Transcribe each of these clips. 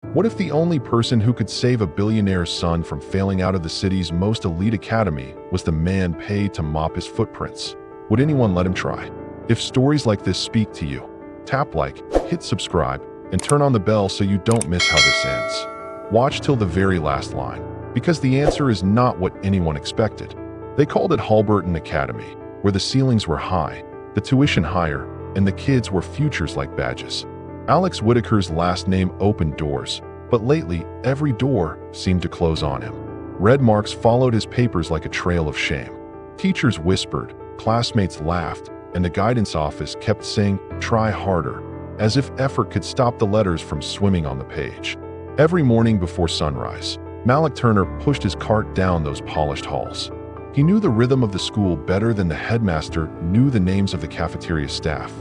What if the only person who could save a billionaire's son from failing out of the city's most elite academy was the man paid to mop his footprints? Would anyone let him try? If stories like this speak to you, tap like, hit subscribe, and turn on the bell so you don't miss how this ends. Watch till the very last line, because the answer is not what anyone expected. They called it Halberton Academy, where the ceilings were high, the tuition higher, and the kids were futures like badges. Alex Whitaker's last name opened doors, but lately every door seemed to close on him. Red marks followed his papers like a trail of shame. Teachers whispered, classmates laughed, and the guidance office kept saying, "Try harder," as if effort could stop the letters from swimming on the page. Every morning before sunrise, Malik Turner pushed his cart down those polished halls. He knew the rhythm of the school better than the headmaster knew the names of the cafeteria staff.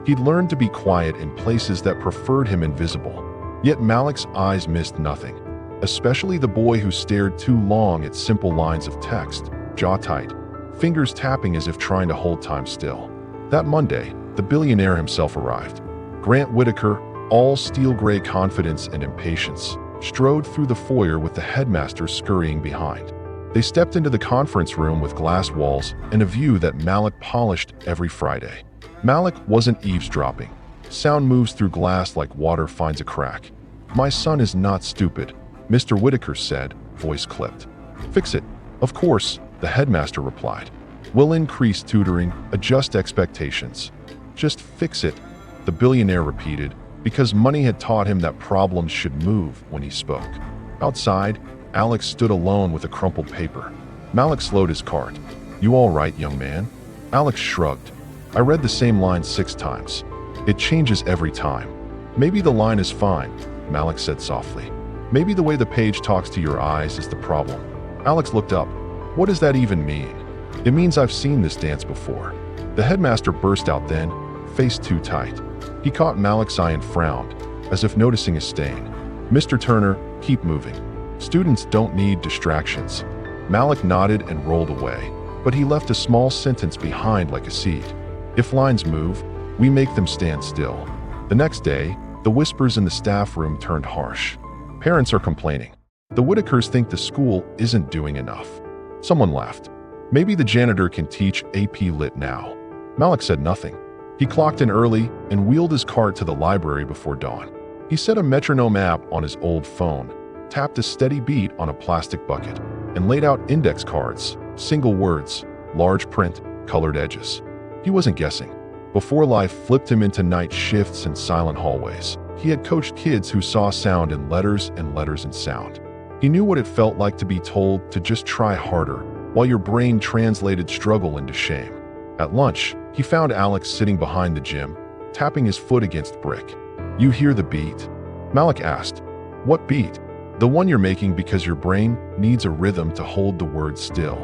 He'd learned to be quiet in places that preferred him invisible. Yet Malik's eyes missed nothing, especially the boy who stared too long at simple lines of text, jaw tight, fingers tapping as if trying to hold time still. That Monday, the billionaire himself arrived. Grant Whitaker, all steel-gray confidence and impatience, strode through the foyer with the headmaster scurrying behind. They stepped into the conference room with glass walls and a view that Malik polished every Friday. Malik wasn't eavesdropping. Sound moves through glass like water finds a crack. "My son is not stupid," Mr. Whitaker said, voice clipped. "Fix it." "Of course," the headmaster replied. "We'll increase tutoring, adjust expectations." "Just fix it," the billionaire repeated, because money had taught him that problems should move when he spoke. Outside, Alex stood alone with a crumpled paper. Malik slowed his cart. "You all right, young man?" Alex shrugged. "I read the same line 6 times. It changes every time." "Maybe the line is fine," Malik said softly. "Maybe the way the page talks to your eyes is the problem." Alex looked up. "What does that even mean?" "It means I've seen this dance before." The headmaster burst out then, face too tight. He caught Malik's eye and frowned, as if noticing a stain. "Mr. Turner, keep moving. Students don't need distractions." Malik nodded and rolled away, but he left a small sentence behind like a seed. "If lines move, we make them stand still." The next day, the whispers in the staff room turned harsh. Parents are complaining. The Whitakers think the school isn't doing enough. Someone laughed. "Maybe the janitor can teach AP Lit now." Malik said nothing. He clocked in early and wheeled his cart to the library before dawn. He set a metronome app on his old phone, tapped a steady beat on a plastic bucket, and laid out index cards, single words, large print, colored edges. He wasn't guessing. Before life flipped him into night shifts and silent hallways, he had coached kids who saw sound in letters and letters in sound. He knew what it felt like to be told to just try harder, while your brain translated struggle into shame. At lunch, he found Alex sitting behind the gym, tapping his foot against brick. "You hear the beat?" Malik asked. "What beat?" "The one you're making because your brain needs a rhythm to hold the words still."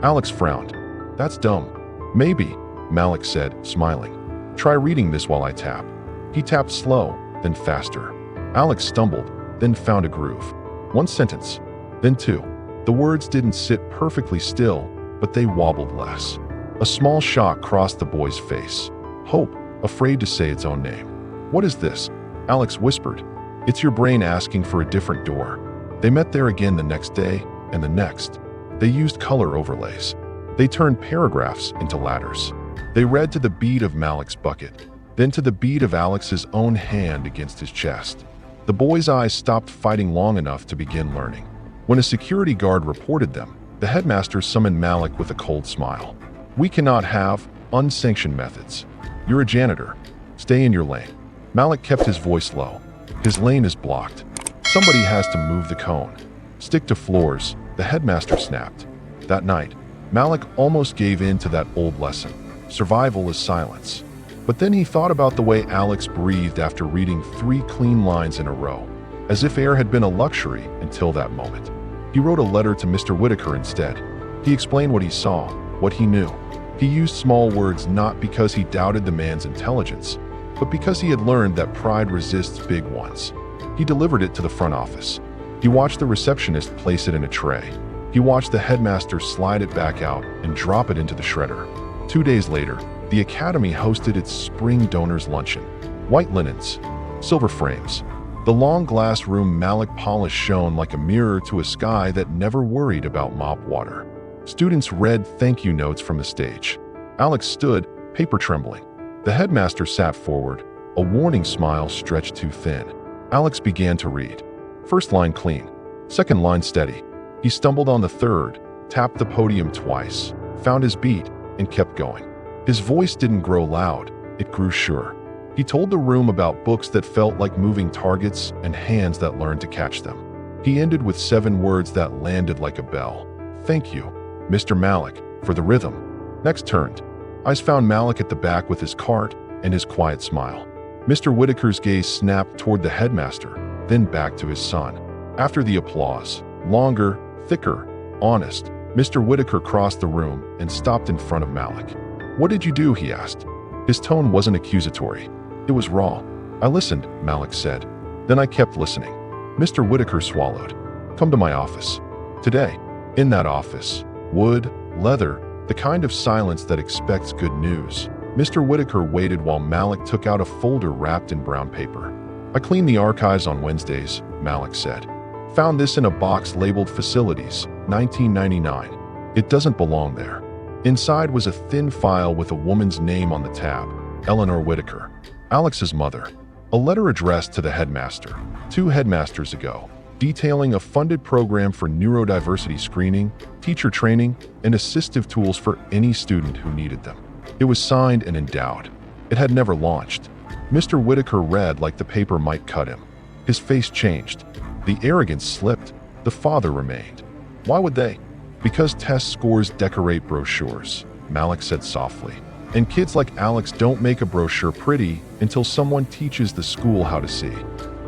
Alex frowned. "That's dumb." "Maybe," Malik said, smiling. "Try reading this while I tap." He tapped slow, then faster. Alex stumbled, then found a groove. One sentence, then 2. The words didn't sit perfectly still, but they wobbled less. A small shock crossed the boy's face. Hope, afraid to say its own name. "What is this?" Alex whispered. "It's your brain asking for a different door." They met there again the next day, and the next. They used color overlays. They turned paragraphs into ladders. They read to the beat of Malik's bucket, then to the beat of Alex's own hand against his chest. The boy's eyes stopped fighting long enough to begin learning. When a security guard reported them, the headmaster summoned Malik with a cold smile. "We cannot have unsanctioned methods. You're a janitor. Stay in your lane." Malik kept his voice low. "His lane is blocked. Somebody has to move the cone. Stick to floors," the headmaster snapped. That night, Malik almost gave in to that old lesson. Survival is silence. But then he thought about the way Alex breathed after reading 3 clean lines in a row, as if air had been a luxury until that moment. He wrote a letter to Mr. Whitaker instead. He explained what he saw, what he knew. He used small words not because he doubted the man's intelligence, but because he had learned that pride resists big ones. He delivered it to the front office. He watched the receptionist place it in a tray. He watched the headmaster slide it back out and drop it into the shredder. 2 days later, the academy hosted its spring donors luncheon. White linens, silver frames, The long glass room Malik polished shone like a mirror to a sky that never worried about mop water. Students read thank you notes from the stage. Alex stood, paper trembling. The headmaster sat forward, a warning smile stretched too thin. Alex began to read. First line clean, second line steady. He stumbled on the third, tapped the podium twice, found his beat, and kept going. His voice didn't grow loud, it grew sure. He told the room about books that felt like moving targets and hands that learned to catch them. He ended with 7 words that landed like a bell. Thank you, Mr. Malik, for the rhythm. Next turned. Eyes found Malik at the back with his cart and his quiet smile. Mr. Whitaker's gaze snapped toward the headmaster, then back to his son. After the applause, longer, thicker, honest, Mr. Whitaker crossed the room and stopped in front of Malik. What did you do? He asked. His tone wasn't accusatory. It was raw. I listened, Malik said. Then I kept listening. Mr. Whitaker swallowed. Come to my office. Today. In that office. Wood, leather, the kind of silence that expects good news. Mr. Whitaker waited while Malik took out a folder wrapped in brown paper. I clean the archives on Wednesdays, Malik said. Found this in a box labeled Facilities, 1999. It doesn't belong there. Inside was a thin file with a woman's name on the tab, Eleanor Whitaker, Alex's mother. A letter addressed to the headmaster, 2 headmasters ago, detailing a funded program for neurodiversity screening, teacher training, and assistive tools for any student who needed them. It was signed and endowed. It had never launched. Mr. Whitaker read like the paper might cut him. His face changed. The arrogance slipped. The father remained. Why would they? Because test scores decorate brochures, Malik said softly. And kids like Alex don't make a brochure pretty until someone teaches the school how to see.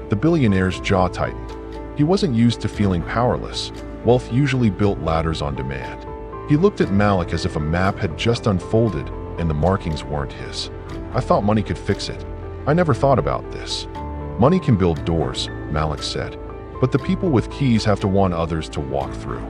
The billionaire's jaw tightened. He wasn't used to feeling powerless. Wealth usually built ladders on demand. He looked at Malik as if a map had just unfolded and the markings weren't his. I thought money could fix it. I never thought about this. Money can build doors, Malik said, but the people with keys have to want others to walk through.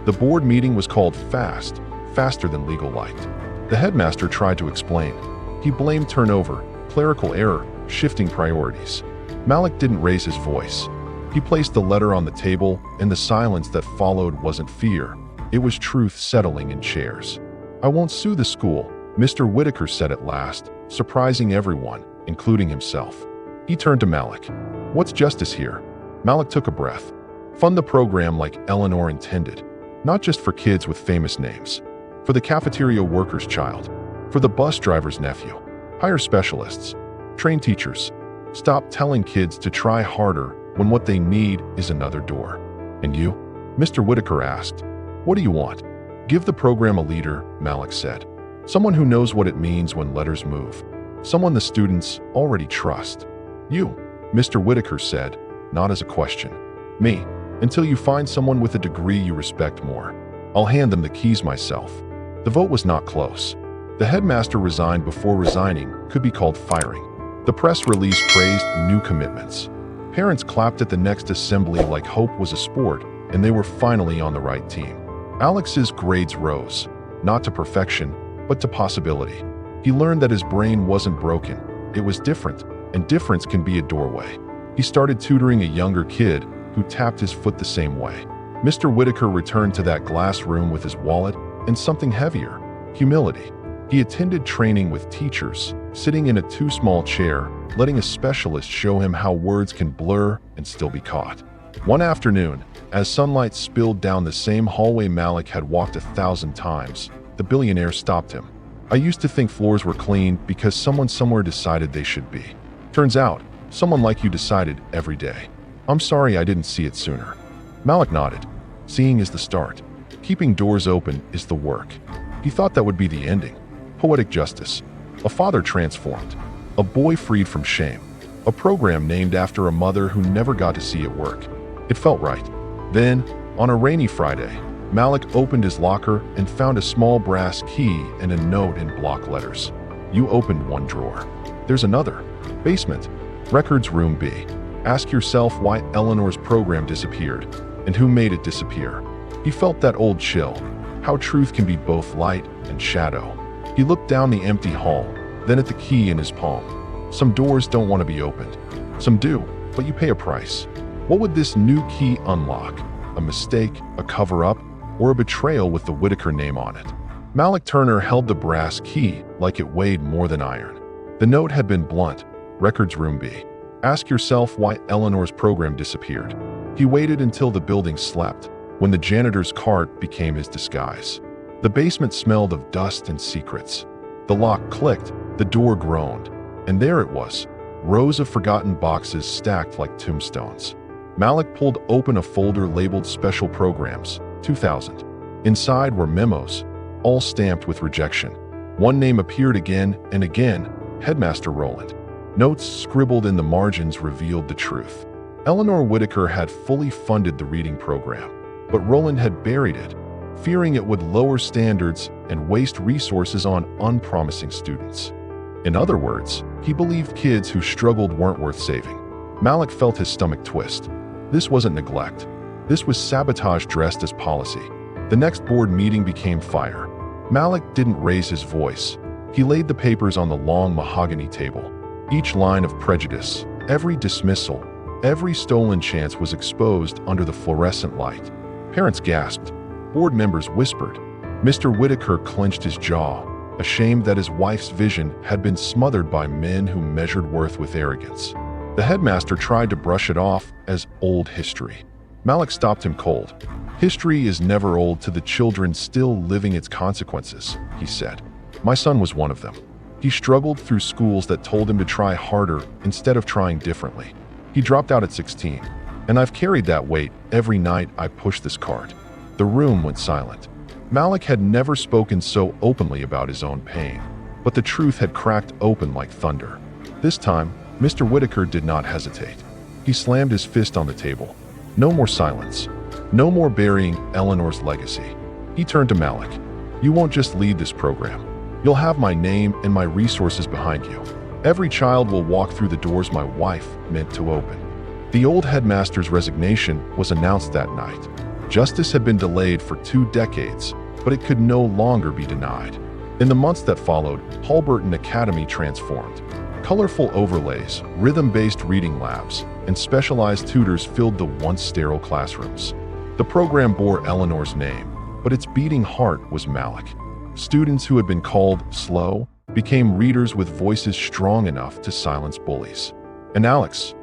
The board meeting was called fast, faster than legal liked. The headmaster tried to explain. He blamed turnover, clerical error, shifting priorities. Malik didn't raise his voice. He placed the letter on the table, and the silence that followed wasn't fear. It was truth settling in chairs. I won't sue the school, Mr. Whitaker said at last, surprising everyone, including himself. He turned to Malik. What's justice here? Malik took a breath. Fund the program like Eleanor intended. Not just for kids with famous names. For the cafeteria worker's child. For the bus driver's nephew. Hire specialists. Train teachers. Stop telling kids to try harder when what they need is another door. And you? Mr. Whitaker asked. What do you want? Give the program a leader, Malik said. Someone who knows what it means when letters move. Someone the students already trust. You, Mr. Whitaker said, not as a question. Me, until you find someone with a degree you respect more. I'll hand them the keys myself. The vote was not close. The headmaster resigned before resigning could be called firing. The press release praised new commitments. Parents clapped at the next assembly like hope was a sport, and they were finally on the right team. Alex's grades rose, not to perfection, but to possibility. He learned that his brain wasn't broken. It was different, and difference can be a doorway. He started tutoring a younger kid who tapped his foot the same way. Mr. Whitaker returned to that glass room with his wallet and something heavier, humility. He attended training with teachers, sitting in a too small chair, letting a specialist show him how words can blur and still be caught. One afternoon, as sunlight spilled down the same hallway Malik had walked 1,000 times, the billionaire stopped him. I used to think floors were clean because someone somewhere decided they should be. Turns out, someone like you decided every day. I'm sorry I didn't see it sooner. Malik nodded. Seeing is the start. Keeping doors open is the work. He thought that would be the ending. Poetic justice. A father transformed. A boy freed from shame. A program named after a mother who never got to see it work. It felt right. Then, on a rainy Friday, Malik opened his locker and found a small brass key and a note in block letters. You opened one drawer. There's another. Basement. Records room B. Ask yourself why Eleanor's program disappeared and who made it disappear. He felt that old chill, how truth can be both light and shadow. He looked down the empty hall, then at the key in his palm. Some doors don't want to be opened. Some do. but you pay a price. What would this new key unlock? A mistake, a cover-up, or a betrayal with the Whitaker name on it? Malik Turner held the brass key like it weighed more than iron. The note had been blunt, Records Room B. Ask yourself why Eleanor's program disappeared. He waited until the building slept, when the janitor's cart became his disguise. The basement smelled of dust and secrets. The lock clicked, the door groaned, and there it was, rows of forgotten boxes stacked like tombstones. Malik pulled open a folder labeled Special Programs, 2000. Inside were memos, all stamped with rejection. One name appeared again and again, Headmaster Roland. Notes scribbled in the margins revealed the truth. Eleanor Whitaker had fully funded the reading program, but Roland had buried it, fearing it would lower standards and waste resources on unpromising students. In other words, he believed kids who struggled weren't worth saving. Malik felt his stomach twist. This wasn't neglect. This was sabotage dressed as policy. The next board meeting became fire. Malik didn't raise his voice. He laid the papers on the long mahogany table. Each line of prejudice, every dismissal, every stolen chance was exposed under the fluorescent light. Parents gasped. Board members whispered. Mr. Whitaker clenched his jaw, ashamed that his wife's vision had been smothered by men who measured worth with arrogance. The headmaster tried to brush it off as old history. Malik stopped him cold. History is never old to the children still living its consequences, he said. My son was one of them. He struggled through schools that told him to try harder instead of trying differently. He dropped out at 16, and I've carried that weight every night I push this cart. The room went silent. Malik had never spoken so openly about his own pain, but the truth had cracked open like thunder. This time, Mr. Whitaker did not hesitate. He slammed his fist on the table. No more silence. No more burying Eleanor's legacy. He turned to Malik. You won't just lead this program. You'll have my name and my resources behind you. Every child will walk through the doors my wife meant to open. The old headmaster's resignation was announced that night. Justice had been delayed for 2 decades, but it could no longer be denied. In the months that followed, Halberton Academy transformed. Colorful overlays, rhythm-based reading labs, and specialized tutors filled the once sterile classrooms. The program bore Eleanor's name, but its beating heart was Malik. Students who had been called slow became readers with voices strong enough to silence bullies. And Alex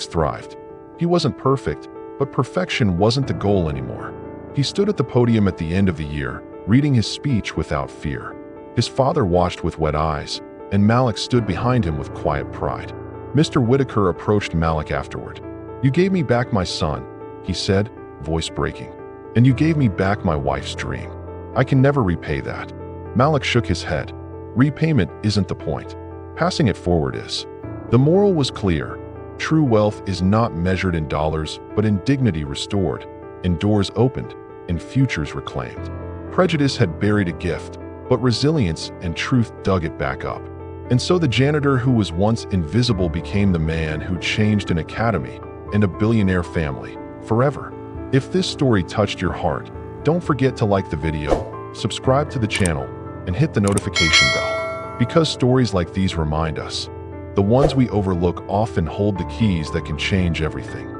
thrived. He wasn't perfect, but perfection wasn't the goal anymore. He stood at the podium at the end of the year, reading his speech without fear. His father watched with wet eyes, and Malik stood behind him with quiet pride. Mr. Whitaker approached Malik afterward. You gave me back my son, he said, voice breaking. And you gave me back my wife's dream. I can never repay that. Malik shook his head. Repayment isn't the point. Passing it forward is. The moral was clear. True wealth is not measured in dollars, but in dignity restored, in doors opened, in futures reclaimed. Prejudice had buried a gift, but resilience and truth dug it back up. And so the janitor who was once invisible became the man who changed an academy and a billionaire family forever. If this story touched your heart, don't forget to like the video, subscribe to the channel, and hit the notification bell. Because stories like these remind us, the ones we overlook often hold the keys that can change everything.